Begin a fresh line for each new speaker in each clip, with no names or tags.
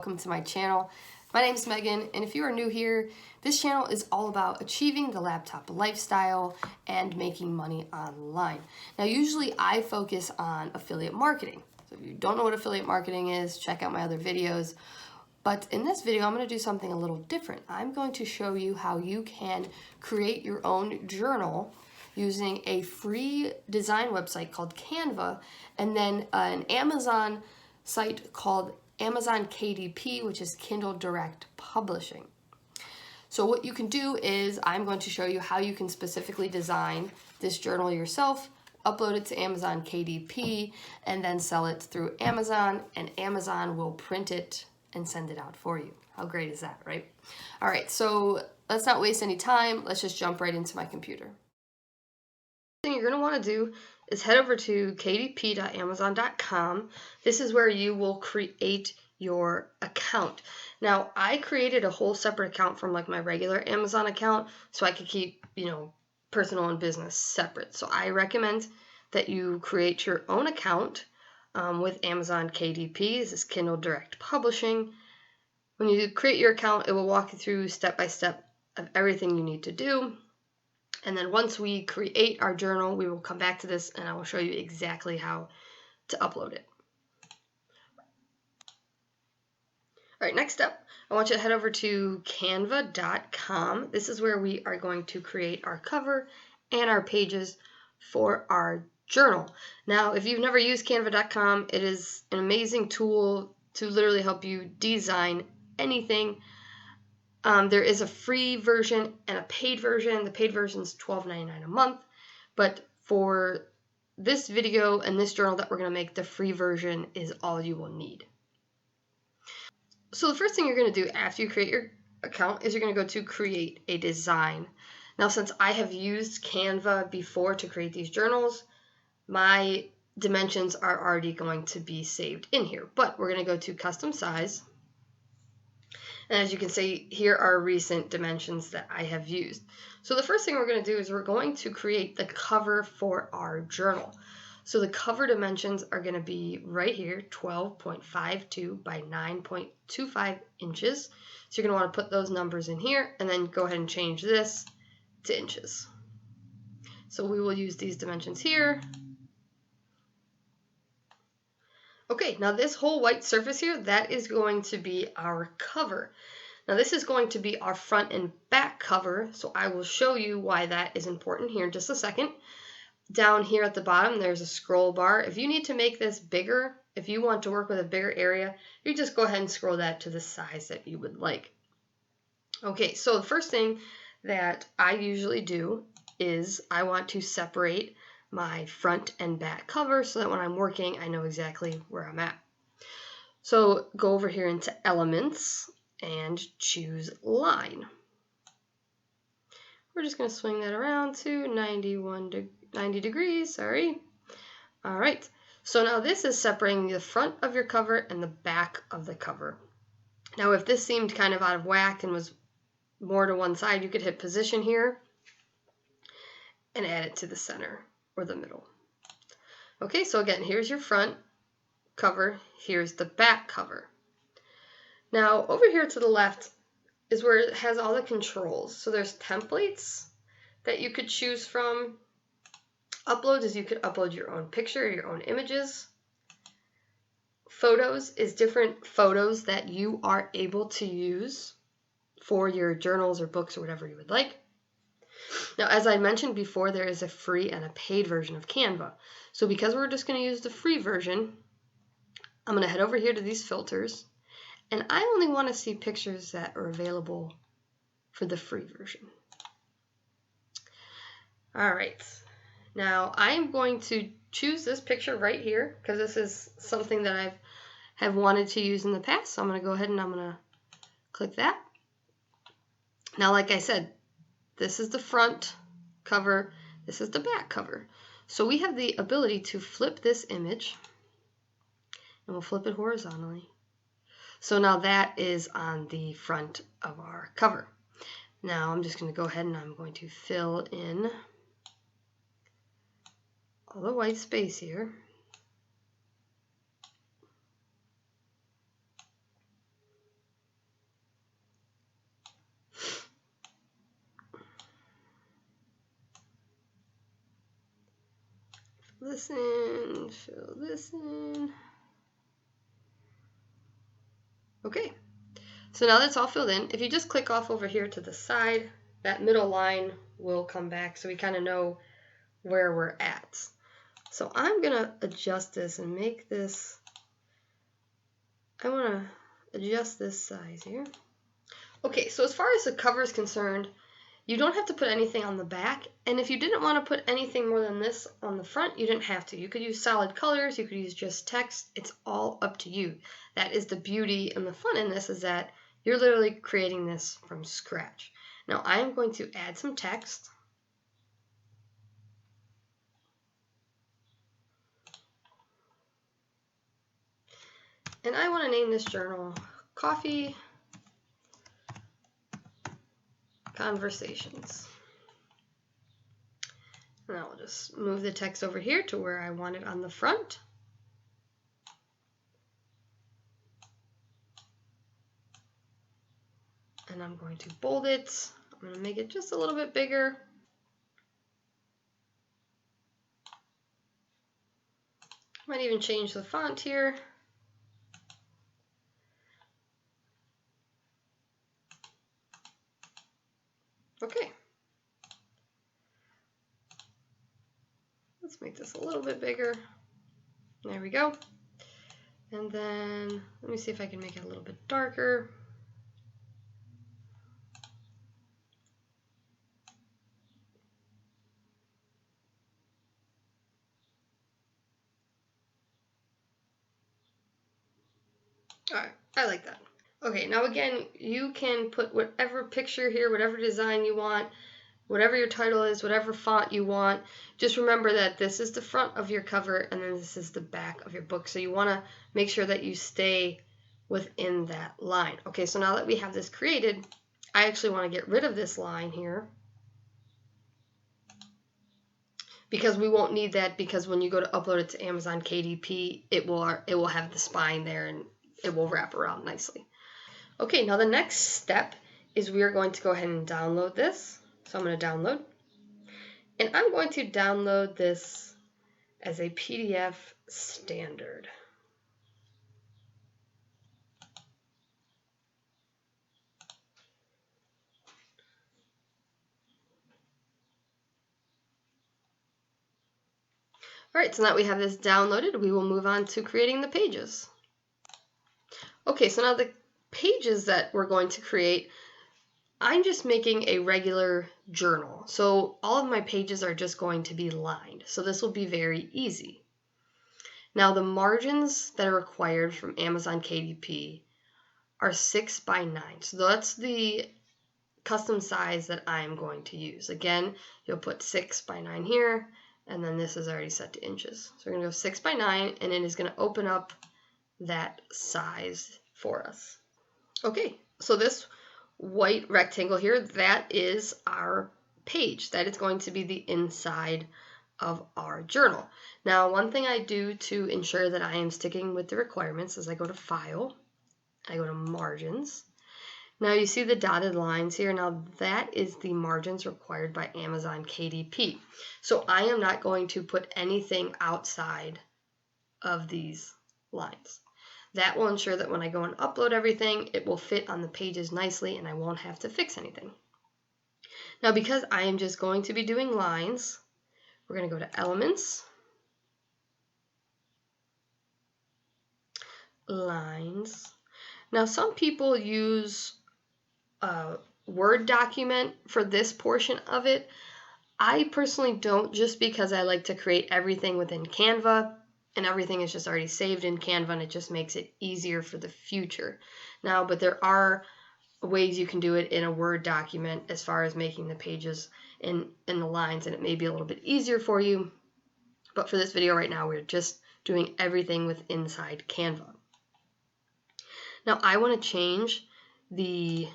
Welcome to my channel. My name is Megan, and if you are new here, this channel is all about achieving the laptop lifestyle and making money online. Now, usually I focus on affiliate marketing. So if you don't know what affiliate marketing is, check out my other videos. But in this video, I'm going to do something a little different. I'm going to show you how you can create your own journal using a free design website called Canva, and then an Amazon site called Amazon KDP, which is Kindle Direct Publishing. So what you can do is I'm going to show you how you can specifically design this journal yourself, upload it to Amazon KDP, and then sell it through Amazon, and Amazon will print it and send it out for you. How great is that, right? All right, so let's not waste any time. Let's just jump right into my computer. The thing you're going to want to do is head over to kdp.amazon.com. This is where you will create your account. Now, I created a whole separate account from like my regular Amazon account so I could keep, personal and business separate. So I recommend that you create your own account with Amazon KDP. This is Kindle Direct Publishing. When you create your account, it will walk you through step by step of everything you need to do. And then once we create our journal, we will come back to this and I will show you exactly how to upload it. All right, next up, I want you to head over to canva.com. This is where we are going to create our cover and our pages for our journal. Now, if you've never used canva.com, it is an amazing tool to literally help you design anything. There is a free version and a paid version. The paid version is $12.99 a month, but for this video and this journal that we're going to make, the free version is all you will need. So the first thing you're going to do after you create your account is you're going to go to create a design. Now, since I have used Canva before to create these journals, my dimensions are already going to be saved in here, but we're going to go to custom size. And as you can see, here are recent dimensions that I have used. So the first thing we're going to do is we're going to create the cover for our journal. So the cover dimensions are going to be right here, 12.52 by 9.25 inches. So you're going to want to put those numbers in here and then go ahead and change this to inches. So we will use these dimensions here. Okay, now this whole white surface here, that is going to be our cover. Now this is going to be our front and back cover, so I will show you why that is important here in just a second. Down here at the bottom, there's a scroll bar. If you need to make this bigger, if you want to work with a bigger area, you just go ahead and scroll that to the size that you would like. Okay, so the first thing that I usually do is I want to separate my front and back cover so that when I'm working, I know exactly where I'm at. So go over here into Elements and choose Line. We're just going to swing that around to 90 degrees, sorry. All right, so now this is separating the front of your cover and the back of the cover. Now, if this seemed kind of out of whack and was more to one side, you could hit position here and add it to the center or the middle. Okay, so again, here's your front cover, here's the back cover. Now, over here to the left is where it has all the controls. So there's templates that you could choose from. Uploads is you could upload your own picture, your own images. Photos is different photos that you are able to use for your journals or books or whatever you would like. Now, as I mentioned before, there is a free and a paid version of Canva. So because we're just going to use the free version, I'm going to head over here to these filters, and I only want to see pictures that are available for the free version. All right. Now, I'm going to choose this picture right here because this is something that I have wanted to use in the past. So I'm going to go ahead and I'm going to click that. Now, like I said, this is the front cover, this is the back cover. So we have the ability to flip this image, and we'll flip it horizontally. So now that is on the front of our cover. Now I'm just going to go ahead and I'm going to fill in all the white space here. this in, fill this in. Okay, so now that's all filled in. If you just click off over here to the side, that middle line will come back so we kind of know where we're at. So I'm going to adjust this and make this, I want to adjust this size here. Okay, so as far as the cover is concerned, you don't have to put anything on the back, and if you didn't want to put anything more than this on the front, you didn't have to. You could use solid colors, you could use just text, it's all up to you. That is the beauty and the fun in this, is that you're literally creating this from scratch. Now I'm going to add some text. And I want to name this journal Coffee Conversations. And I'll just move the text over here to where I want it on the front. And I'm going to bold it. I'm going to make it just a little bit bigger. Might even change the font here. Okay. Let's make this a little bit bigger. There we go. And then let me see if I can make it a little bit darker. Alright, I like that. Okay, now again, you can put whatever picture here, whatever design you want, whatever your title is, whatever font you want. Just remember that this is the front of your cover and then this is the back of your book. So you want to make sure that you stay within that line. Okay, so now that we have this created, I actually want to get rid of this line here, because we won't need that, because when you go to upload it to Amazon KDP, it will have the spine there and it will wrap around nicely. Okay, now the next step is we are going to go ahead and download this. So I'm going to download. And I'm going to download this as a PDF standard. Alright, so now that we have this downloaded, we will move on to creating the pages. Okay, so now the pages that we're going to create, I'm just making a regular journal. So all of my pages are just going to be lined. So this will be very easy. Now the margins that are required from Amazon KDP are 6 by 9. So that's the custom size that I'm going to use. Again, you'll put 6 by 9 here, and then this is already set to inches. So we're going to go 6 by 9, and it is going to open up that size for us. Okay, so this white rectangle here, that is our page. That is going to be the inside of our journal. Now, one thing I do to ensure that I am sticking with the requirements is I go to File, I go to Margins. Now you see the dotted lines here. Now that is the margins required by Amazon KDP. So I am not going to put anything outside of these lines. That will ensure that when I go and upload everything, it will fit on the pages nicely and I won't have to fix anything. Now because I am just going to be doing lines, we're going to go to Elements, Lines. Now some people use a Word document for this portion of it. I personally don't, just because I like to create everything within Canva. And everything is just already saved in Canva, and it just makes it easier for the future. Now, but there are ways you can do it in a Word document as far as making the pages in the lines, and it may be a little bit easier for you. But for this video right now, we're just doing everything with inside Canva. Now, I want to change the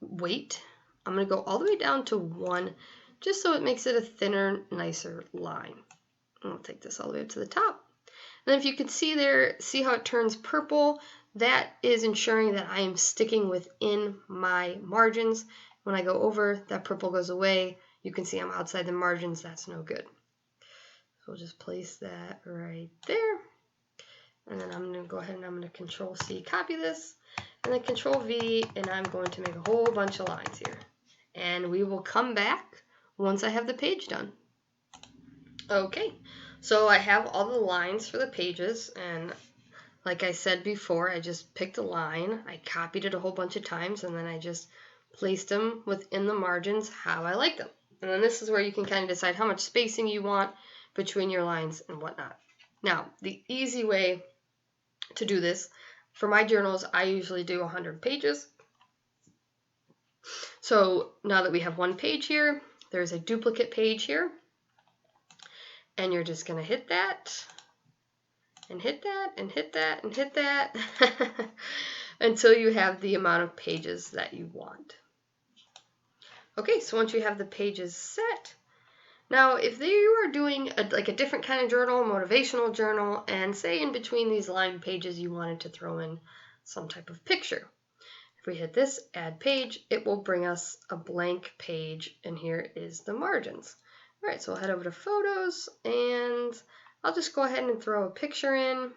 weight. I'm going to go all the way down to 1, just so it makes it a thinner, nicer line. And I'll take this all the way up to the top. And if you can see there, see how it turns purple? That is ensuring that I am sticking within my margins. When I go over, that purple goes away. You can see I'm outside the margins. That's no good. we'll just place that right there. And then I'm going to go ahead and I'm going to Control C, copy this, and then Control V, and I'm going to make a whole bunch of lines here. And we will come back once I have the page done. Okay, so I have all the lines for the pages, and like I said before, I just picked a line, I copied it a whole bunch of times, and then I just placed them within the margins how I like them. And then this is where you can kind of decide how much spacing you want between your lines and whatnot. Now, the easy way to do this, for my journals, I usually do 100 pages. So now that we have one page here, there's a duplicate page here. And you're just going to hit that, and hit that, and hit that, and hit that, until you have the amount of pages that you want. Okay, so once you have the pages set, now if you are doing a different kind of journal, motivational journal, and say in between these line pages you wanted to throw in some type of picture. If we hit this, add page, it will bring us a blank page, and here is the margins. All right, so I'll head over to photos, and I'll just go ahead and throw a picture in.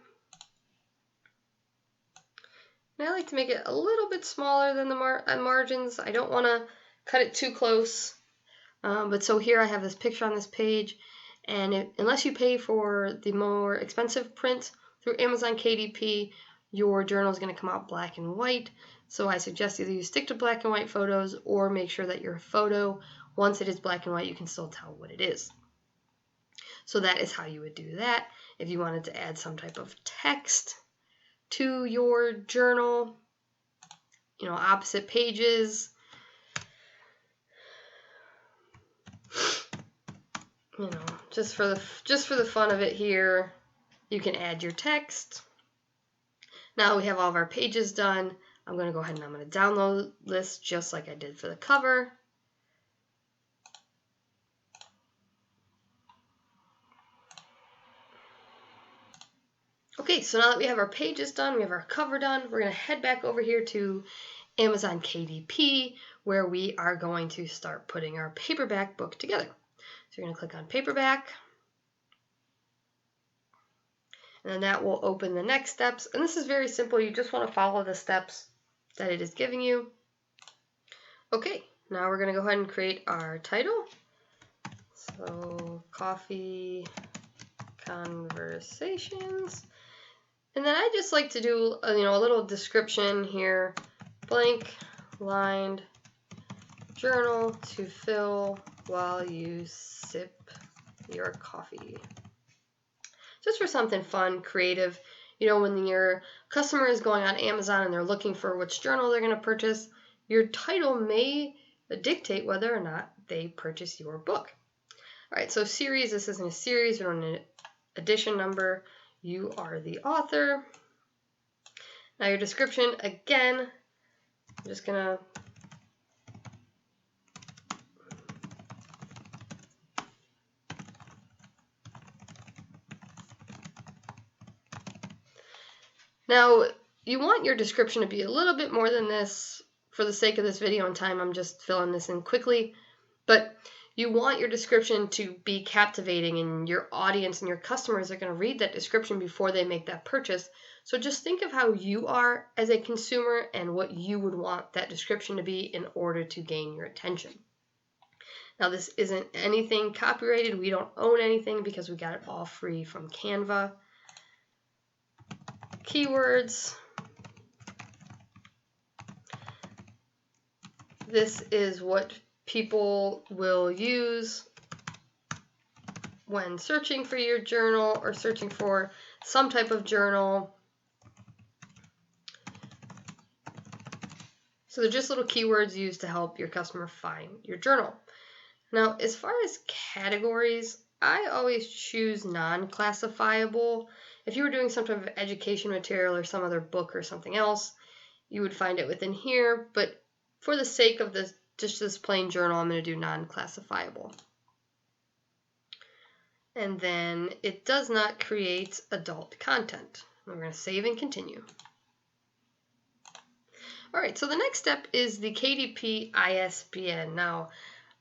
And I like to make it a little bit smaller than the margins. I don't want to cut it too close. But so here I have this picture on this page, and unless you pay for the more expensive print through Amazon KDP, your journal is going to come out black and white. So I suggest either you stick to black and white photos, or make sure that your photo, once it is black and white, you can still tell what it is. So that is how you would do that. If you wanted to add some type of text to your journal, opposite pages, just for the fun of it here, you can add your text. Now we have all of our pages done. I'm going to go ahead and I'm going to download this just like I did for the cover. Okay, so now that we have our pages done, we have our cover done, we're going to head back over here to Amazon KDP, where we are going to start putting our paperback book together. So you're going to click on Paperback, and then that will open the next steps. And this is very simple. You just want to follow the steps that it is giving you. Okay, now we're going to go ahead and create our title. So, Coffee Conversations. And then I just like to do a little description here. Blank lined journal to fill while you sip your coffee. Just for something fun, creative. When your customer is going on Amazon and they're looking for which journal they're going to purchase, your title may dictate whether or not they purchase your book. All right, so series, this isn't a series, we don't need an edition number. You are the author. Now your description, again, I'm just going to Now, you want your description to be a little bit more than this. For the sake of this video and time, I'm just filling this in quickly. But you want your description to be captivating, and your audience and your customers are going to read that description before they make that purchase. So just think of how you are as a consumer and what you would want that description to be in order to gain your attention. Now, this isn't anything copyrighted. We don't own anything because we got it all free from Canva. Keywords. This is what people will use when searching for your journal or searching for some type of journal. So they're just little keywords used to help your customer find your journal. Now, as far as categories, I always choose non-classifiable. If you were doing some type of education material or some other book or something else, you would find it within here. But for the sake of this plain journal, I'm going to do non-classifiable. And then it does not create adult content. We're going to save and continue. All right, so the next step is the KDP ISBN. Now,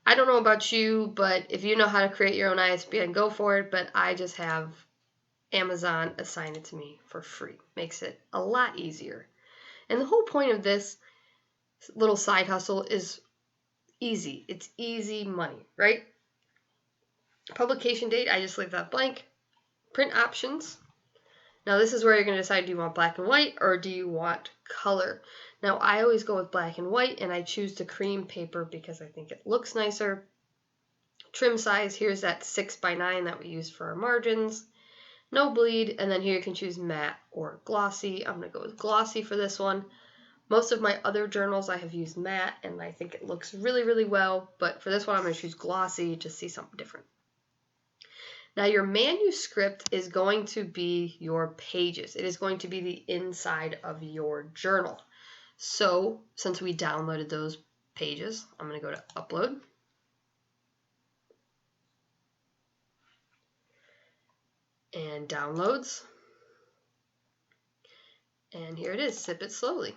I don't know about you, but if you know how to create your own ISBN, go for it. But I just have Amazon assign it to me for free. Makes it a lot easier. And the whole point of this little side hustle is easy. It's easy money, right? Publication date, I just leave that blank. Print options. Now this is where you're going to decide, do you want black and white or do you want color? Now I always go with black and white, and I choose the cream paper because I think it looks nicer. Trim size, here's that 6x9 that we use for our margins. No bleed, and then here you can choose matte or glossy. I'm going to go with glossy for this one. Most of my other journals I have used matte, and I think it looks really, really well, but for this one I'm going to choose glossy to see something different. Now your manuscript is going to be your pages. It is going to be the inside of your journal. So since we downloaded those pages, I'm going to go to upload. And downloads. And here it is, sip it slowly.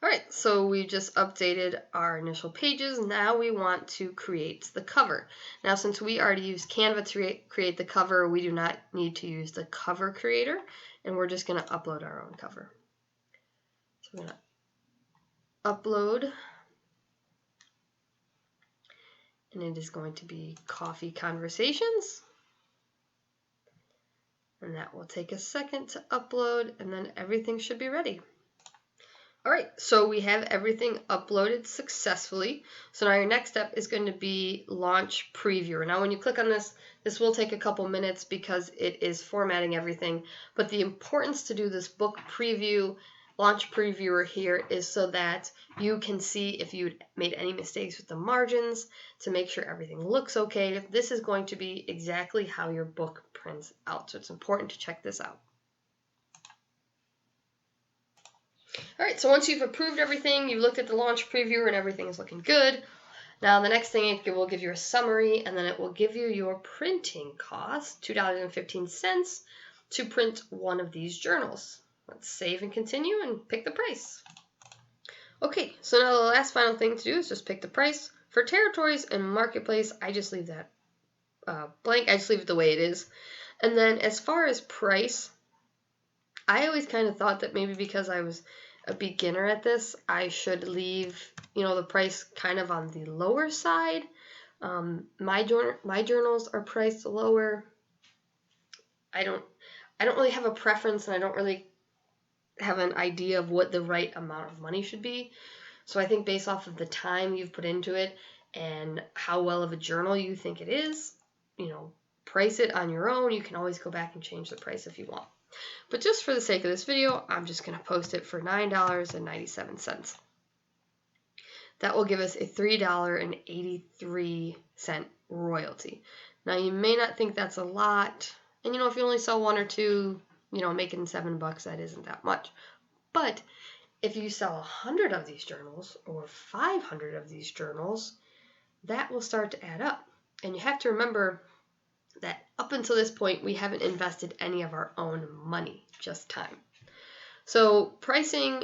Alright, so we just updated our initial pages. Now we want to create the cover. Now since we already used Canva to create the cover, we do not need to use the cover creator, and we're just going to upload our own cover. So we're going to upload, and it is going to be Coffee Conversations. And that will take a second to upload, and then everything should be ready. Alright, so we have everything uploaded successfully. So now your next step is going to be Launch Previewer. Now when you click on this, this will take a couple minutes because it is formatting everything. But the importance to do this book preview, Launch Previewer here, is so that you can see if you made any mistakes with the margins, to make sure everything looks okay. This is going to be exactly how your book prints out. So it's important to check this out. Alright, so once you've approved everything, you've looked at the launch preview and everything is looking good, now the next thing it will give you a summary, and then it will give you your printing cost, $2.15, to print one of these journals. Let's save and continue and pick the price. Okay, so now the last final thing to do is just pick the price. For territories and marketplace, I just leave that blank. I just leave it the way it is. And then as far as price, I always kind of thought that maybe because I was a beginner at this, I should leave, the price kind of on the lower side. My journals are priced lower. I don't really have a preference, and I don't really have an idea of what the right amount of money should be. So I think based off of the time you've put into it and how well of a journal you think it is, price it on your own. You can always go back and change the price if you want. But just for the sake of this video, I'm just going to post it for $9.97. That will give us a $3.83 royalty. Now you may not think that's a lot, and if you only sell one or two, making $7, that isn't that much. But if you sell 100 of these journals or 500 of these journals, that will start to add up. And you have to remember that up until this point, we haven't invested any of our own money, just time. So pricing,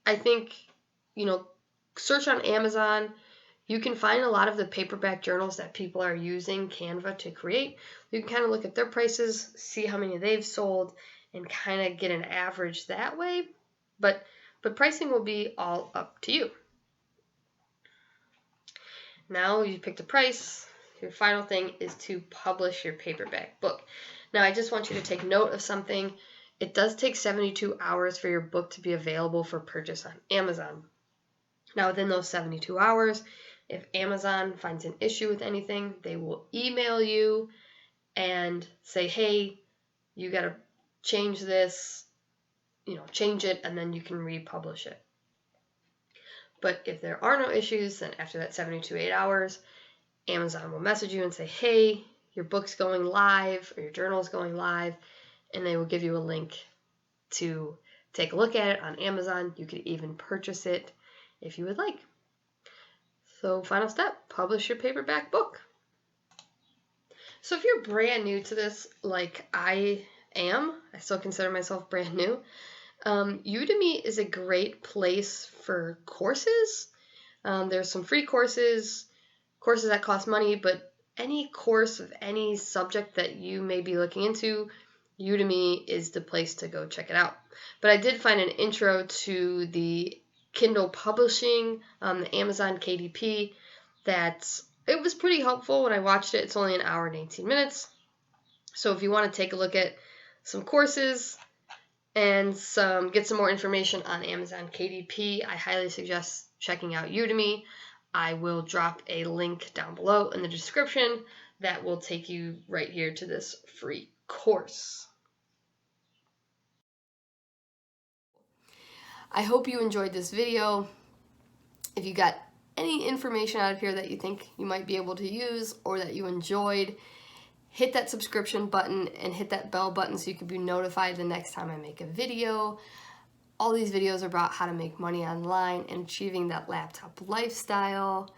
I think, search on Amazon. You can find a lot of the paperback journals that people are using Canva to create. You can kind of look at their prices, see how many they've sold, and kind of get an average that way. But pricing will be all up to you. Now you pick the price. Your final thing is to publish your paperback book. Now, I just want you to take note of something. It does take 72 hours for your book to be available for purchase on Amazon. Now, within those 72 hours, if Amazon finds an issue with anything, they will email you and say, hey, you got to change this, change it, and then you can republish it. But if there are no issues, then after that 72 hours, Amazon will message you and say, hey, your book's going live or your journal's going live, and they will give you a link to take a look at it on Amazon. You could even purchase it if you would like. So final step, publish your paperback book. So if you're brand new to this, like I am, I still consider myself brand new, Udemy is a great place for courses. There's some free courses that cost money, but any course of any subject that you may be looking into, Udemy is the place to go check it out. But I did find an intro to the Kindle publishing, the Amazon KDP, it was pretty helpful when I watched it. It's only an hour and 18 minutes. So if you want to take a look at some courses and get some more information on Amazon KDP, I highly suggest checking out Udemy. I will drop a link down below in the description that will take you right here to this free course. I hope you enjoyed this video. If you got any information out of here that you think you might be able to use or that you enjoyed, hit that subscription button and hit that bell button so you can be notified the next time I make a video. All these videos are about how to make money online and achieving that laptop lifestyle.